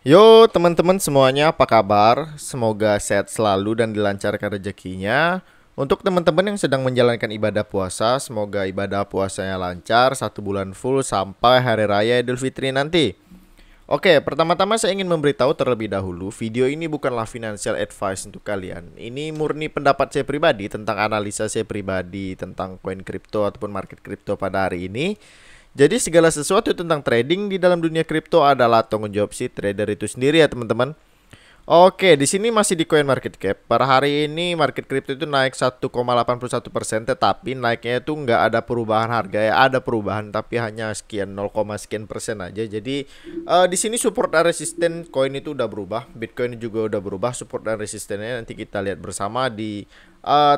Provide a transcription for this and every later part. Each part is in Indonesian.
Yo teman-teman semuanya, apa kabar? Semoga sehat selalu dan dilancarkan rezekinya. Untuk teman-teman yang sedang menjalankan ibadah puasa, semoga ibadah puasanya lancar 1 bulan full sampai Hari Raya Idul Fitri nanti. Oke, pertama-tama saya ingin memberitahu terlebih dahulu, video ini bukanlah financial advice untuk kalian. Ini murni pendapat saya pribadi tentang analisa saya pribadi tentang koin kripto ataupun market kripto pada hari ini. Jadi segala sesuatu tentang trading di dalam dunia kripto adalah tanggung jawab si trader itu sendiri ya teman-teman. Oke, di sini masih di coin market cap. Per hari ini market crypto itu naik 1,81%, tetapi naiknya itu nggak ada perubahan harga ya. Ada perubahan tapi hanya sekian 0, sekian persen aja. Jadi di sini support dan resisten koin itu udah berubah. Bitcoin juga udah berubah support dan resistennya. Nanti kita lihat bersama di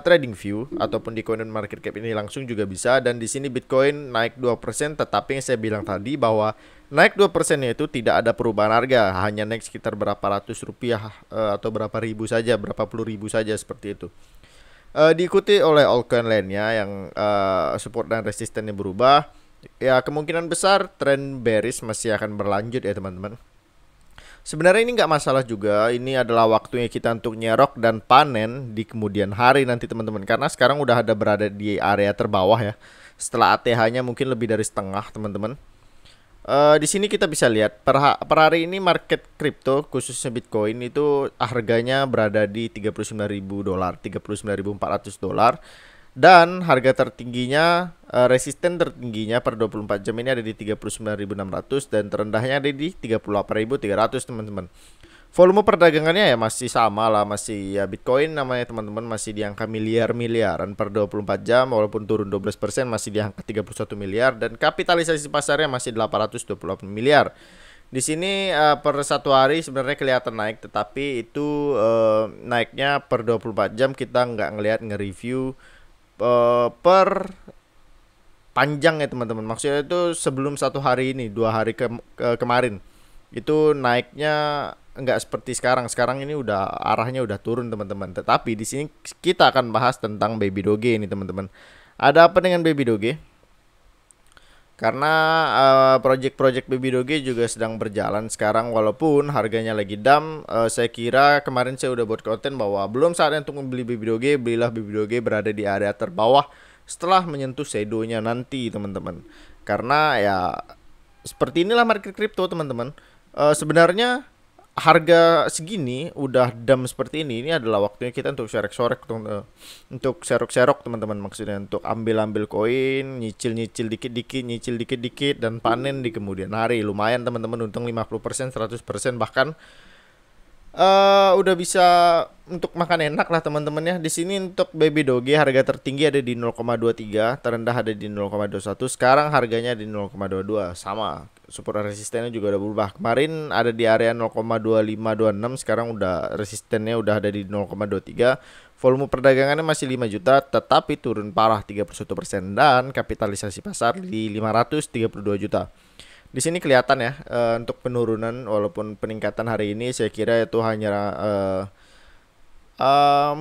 trading view ataupun di coin market cap ini langsung juga bisa. Dan di sini Bitcoin naik 2%, tetapi yang saya bilang tadi bahwa naik 2% itu tidak ada perubahan harga, hanya naik sekitar berapa ratus rupiah atau berapa ribu saja, berapa puluh ribu saja seperti itu. Diikuti oleh altcoin lainnya yang support dan resistennya berubah. Ya kemungkinan besar tren bearish masih akan berlanjut ya teman-teman. Sebenarnya ini nggak masalah juga, ini adalah waktunya kita untuk nyerok dan panen di kemudian hari nanti teman-teman. Karena sekarang udah ada berada di area terbawah ya. Setelah ATH-nya mungkin lebih dari setengah teman-teman. Di sini kita bisa lihat per hari ini market kripto khususnya Bitcoin itu harganya berada di $39.000, $39.400, dan harga tertingginya resisten tertingginya per 24 jam ini ada di 39.600 dan terendahnya ada di 38.300 teman-teman. Volume perdagangannya ya masih sama lah, masih ya Bitcoin namanya teman-teman, masih di angka miliaran per 24 jam walaupun turun 12% masih di angka 31 miliar dan kapitalisasi pasarnya masih 828 miliar. Di sini per satu hari sebenarnya kelihatan naik, tetapi itu naiknya per 24 jam kita nggak ngelihat nge-review per panjang ya teman-teman. Maksudnya itu sebelum satu hari ini, 2 hari kemarin itu naiknya nggak seperti sekarang. Sekarang ini udah arahnya udah turun teman-teman. Tetapi di sini kita akan bahas tentang Baby Doge ini teman-teman. Ada apa dengan Baby Doge? Karena project-project Baby Doge juga sedang berjalan sekarang walaupun harganya lagi down. Saya kira kemarin saya udah buat konten bahwa belum saatnya untuk membeli Baby Doge. Belilah Baby Doge berada di area terbawah setelah menyentuh shadownya nanti teman-teman. Karena ya seperti inilah market crypto teman-teman. Sebenarnya harga segini udah dam seperti ini adalah waktunya kita untuk serek-serek untuk serok-serok teman-teman, maksudnya untuk ambil-ambil koin, nyicil-nyicil dikit-dikit, nyicil dikit-dikit dan panen di kemudian hari. Lumayan teman-teman, untung 50%, 100% bahkan udah bisa untuk makan enak lah teman-teman ya. Di sini untuk Baby Doge harga tertinggi ada di 0,23, terendah ada di 0,21. Sekarang harganya di 0,22, sama. Support resistennya juga udah berubah. Kemarin ada di area 0,2526, sekarang udah resistennya udah ada di 0,23. Volume perdagangannya masih 5 juta, tetapi turun parah 31% dan kapitalisasi pasar di 532 juta. Di sini kelihatan ya untuk penurunan walaupun peningkatan hari ini saya kira itu hanya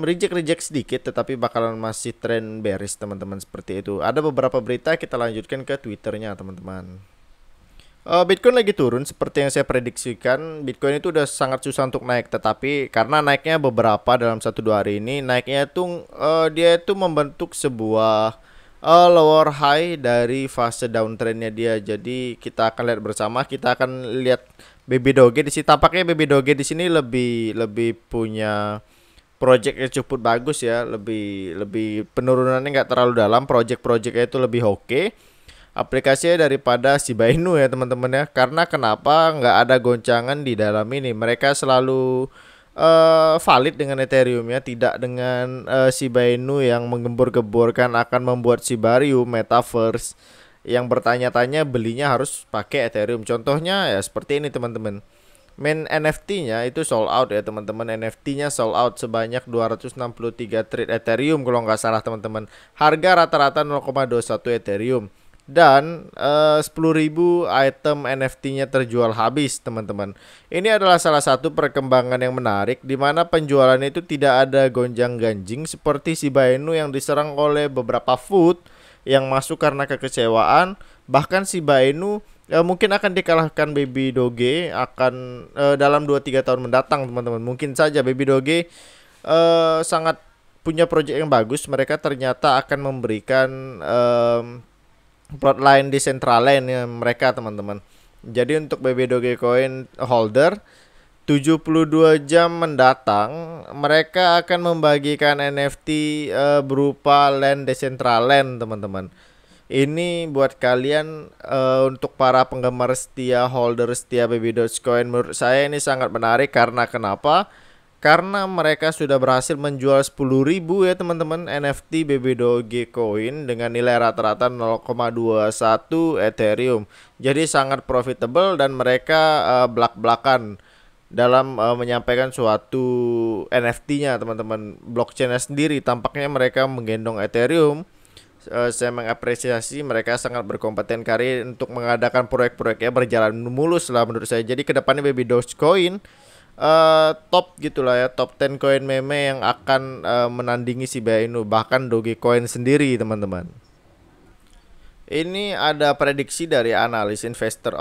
reject sedikit, tetapi bakalan masih tren bearish teman-teman, seperti itu. Ada beberapa berita, kita lanjutkan ke Twitternya teman-teman. Bitcoin lagi turun seperti yang saya prediksikan. Bitcoin itu udah sangat susah untuk naik, tetapi karena naiknya beberapa dalam 1-2 hari ini, naiknya itu dia itu membentuk sebuah lower high dari fase downtrendnya dia. Jadi kita akan lihat bersama, kita akan lihat Baby Doge di sini. Tampaknya Baby Doge di sini lebih punya project yang cukup bagus ya, lebih penurunannya nggak terlalu dalam, project-projectnya itu lebih oke aplikasinya daripada Shiba Inu ya teman-teman ya. Karena kenapa nggak ada goncangan di dalam ini, mereka selalu valid dengan Ethereum-nya, tidak dengan Shiba Inu yang menggembur-gemburkan akan membuat Shibarium Metaverse yang bertanya-tanya belinya harus pakai Ethereum. Contohnya ya seperti ini teman-teman. Main NFT-nya itu sold out ya teman-teman. NFT-nya sold out sebanyak 263 trade Ethereum kalau nggak salah teman-teman. Harga rata-rata 0,21 Ethereum. Dan 10.000 item NFT-nya terjual habis teman-teman. Ini adalah salah satu perkembangan yang menarik, di mana penjualannya itu tidak ada gonjang-ganjing seperti Shiba Inu yang diserang oleh beberapa food yang masuk karena kekecewaan. Bahkan Shiba Inu mungkin akan dikalahkan Baby Doge akan dalam 2-3 tahun mendatang teman-teman. Mungkin saja Baby Doge sangat punya proyek yang bagus. Mereka ternyata akan memberikan plotline di Decentraland ya, mereka teman-teman. Jadi untuk Baby Dogecoin holder 72 jam mendatang mereka akan membagikan NFT berupa land Decentraland teman-teman. Ini buat kalian untuk para penggemar setia, holder setia Baby Dogecoin, menurut saya ini sangat menarik karena kenapa? Karena mereka sudah berhasil menjual 10.000 ya teman-teman NFT Baby Dogecoin dengan nilai rata-rata 0,21 Ethereum. Jadi sangat profitable dan mereka belak-belakan dalam menyampaikan suatu NFT-nya teman-teman. Blockchain-nya sendiri tampaknya mereka menggendong Ethereum. Saya mengapresiasi mereka sangat berkompeten kali untuk mengadakan proyek-proyeknya berjalan mulus lah menurut saya. Jadi kedepannya Baby Dogecoin top gitulah ya, top 10 koin meme yang akan menandingi Shiba Inu, bahkan Dogecoin sendiri teman-teman. Ini ada prediksi dari analis investor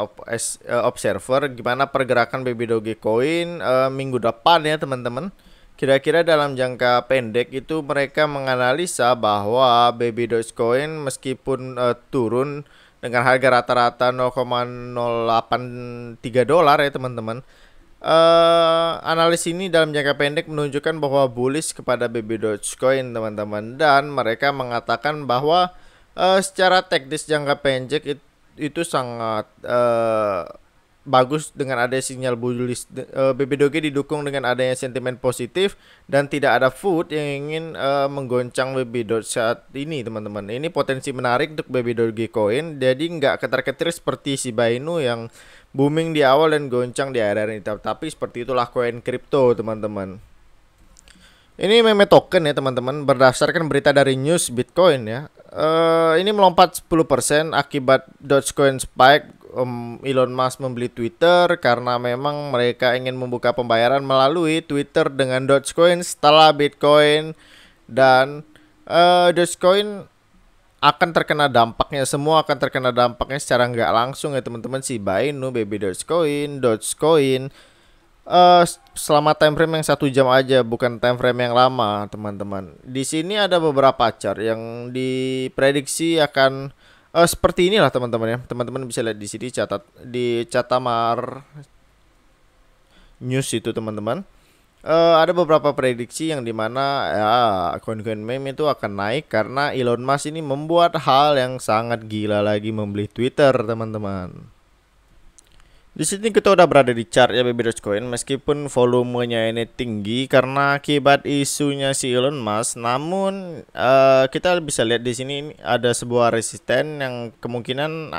observer gimana pergerakan Baby Dogecoin minggu depan ya teman-teman. Kira-kira dalam jangka pendek itu mereka menganalisa bahwa Baby Dogecoin meskipun turun dengan harga rata-rata 0,083 dolar ya teman-teman. Analis ini dalam jangka pendek menunjukkan bahwa bullish kepada Baby Dogecoin teman-teman, dan mereka mengatakan bahwa secara teknis jangka pendek itu sangat bagus dengan ada sinyal bullish. Baby Doge didukung dengan adanya sentimen positif dan tidak ada food yang ingin menggoncang Baby Doge saat ini teman-teman. Ini potensi menarik untuk Baby Dogecoin, jadi nggak ketar-ketir seperti Shiba Inu yang booming di awal dan goncang di akhir ini. Tapi seperti itulah koin kripto teman-teman. Ini meme token ya teman-teman, berdasarkan berita dari News Bitcoin ya. Ini melompat 10% akibat Dogecoin spike. Elon Musk membeli Twitter karena memang mereka ingin membuka pembayaran melalui Twitter dengan Dogecoin setelah Bitcoin, dan Dogecoin akan terkena dampaknya, semua akan terkena dampaknya secara nggak langsung ya teman-teman. Shiba Inu, Baby Dogecoin, selama time frame yang 1 jam aja, bukan time frame yang lama teman-teman. Di sini ada beberapa chart yang diprediksi akan seperti inilah teman-teman ya. Teman-teman bisa lihat di sini, catat di Catamar News itu teman-teman. Ada beberapa prediksi yang dimana ya koin-koin meme itu akan naik karena Elon Musk ini membuat hal yang sangat gila lagi, membeli Twitter teman-teman. Di sini kita udah berada di chart ya Baby Dogecoin, meskipun volumenya ini tinggi karena akibat isunya si Elon Musk. Namun kita bisa lihat di sini ada sebuah resisten yang kemungkinan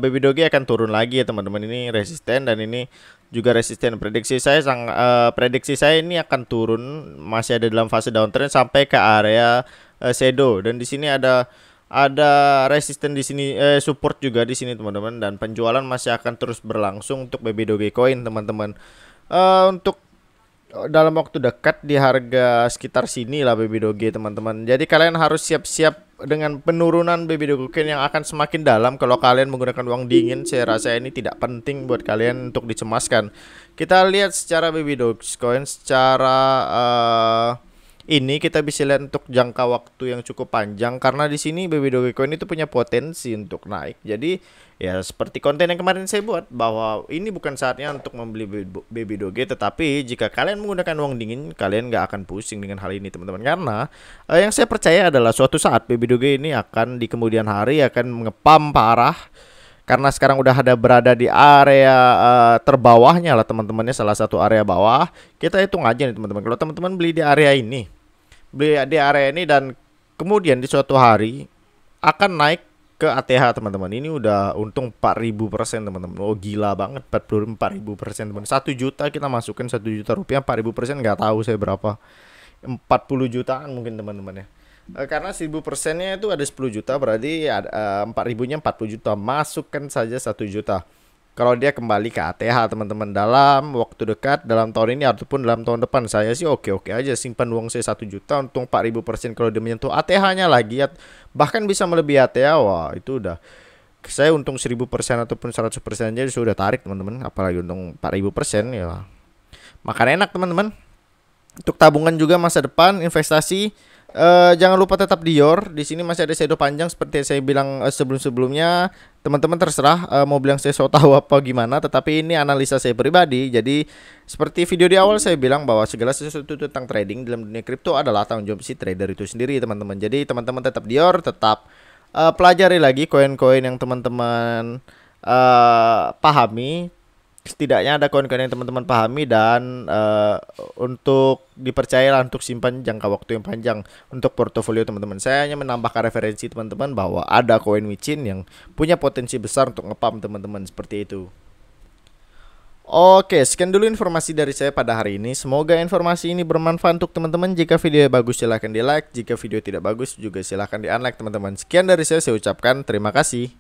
Baby Doge akan turun lagi ya teman-teman. Ini resisten dan ini juga resisten. Prediksi saya ini akan turun, masih ada dalam fase downtrend sampai ke area shadow, dan di sini ada resisten di sini, support juga di sini teman-teman, dan penjualan masih akan terus berlangsung untuk Baby Dogecoin teman-teman. Untuk dalam waktu dekat di harga sekitar sini lah Baby Doge teman-teman. Jadi kalian harus siap-siap dengan penurunan Baby Dogecoin yang akan semakin dalam. Kalau kalian menggunakan uang dingin, saya rasa ini tidak penting buat kalian untuk dicemaskan. Kita lihat secara Baby Dogecoin secara ini kita bisa lihat untuk jangka waktu yang cukup panjang, karena di sini Baby Dogecoin itu punya potensi untuk naik. Jadi ya seperti konten yang kemarin saya buat, bahwa ini bukan saatnya untuk membeli Baby Doge, tetapi jika kalian menggunakan uang dingin, kalian nggak akan pusing dengan hal ini teman-teman. Karena yang saya percaya adalah suatu saat Baby Doge ini akan di kemudian hari akan mengepam parah, karena sekarang udah ada berada di area terbawahnya lah teman-temannya, salah satu area bawah. Kita hitung aja nih teman-teman, kalau teman-teman beli di area ini, dan kemudian di suatu hari akan naik ke ATH teman-teman, ini udah untung 4.000% teman-teman. Oh gila banget, 44.000% teman. 1 juta kita masukkan 1 juta rupiah, 4.000% nggak tahu saya berapa, 40 jutaan mungkin teman-teman ya. Karena 1.000%-nya itu ada 10 juta, berarti 4.000-nya 40 juta. Masukkan saja 1 juta. Kalau dia kembali ke ATH teman-teman dalam waktu dekat, dalam tahun ini ataupun dalam tahun depan, saya sih oke-oke aja simpan uang saya 1 juta, untung 4.000%. Kalau dia menyentuh ATH-nya lagi, bahkan bisa melebihi ATH, wah itu udah Saya untung 1000% ataupun 100% aja sudah tarik teman-teman, apalagi untung 4000% ya. Makan enak teman-teman. Untuk tabungan juga masa depan, investasi, jangan lupa tetap Dior. Di sini masih ada shadow panjang seperti yang saya bilang sebelum-sebelumnya. Teman-teman terserah mau bilang saya so tahu apa gimana, tetapi ini analisa saya pribadi. Jadi seperti video di awal saya bilang bahwa segala sesuatu tentang trading dalam dunia kripto adalah tanggung jawab si trader itu sendiri, teman-teman. Jadi teman-teman tetap Dior, tetap pelajari lagi koin-koin yang teman-teman pahami. Setidaknya ada koin-koin yang teman-teman pahami dan untuk dipercayalah untuk simpan jangka waktu yang panjang untuk portofolio teman-teman. Saya hanya menambahkan referensi teman-teman bahwa ada koin micin yang punya potensi besar untuk ngepam teman-teman, seperti itu. Oke, sekian dulu informasi dari saya pada hari ini. Semoga informasi ini bermanfaat untuk teman-teman. Jika video bagus silahkan di like, jika video tidak bagus juga silahkan di unlike teman-teman. Sekian dari saya ucapkan terima kasih.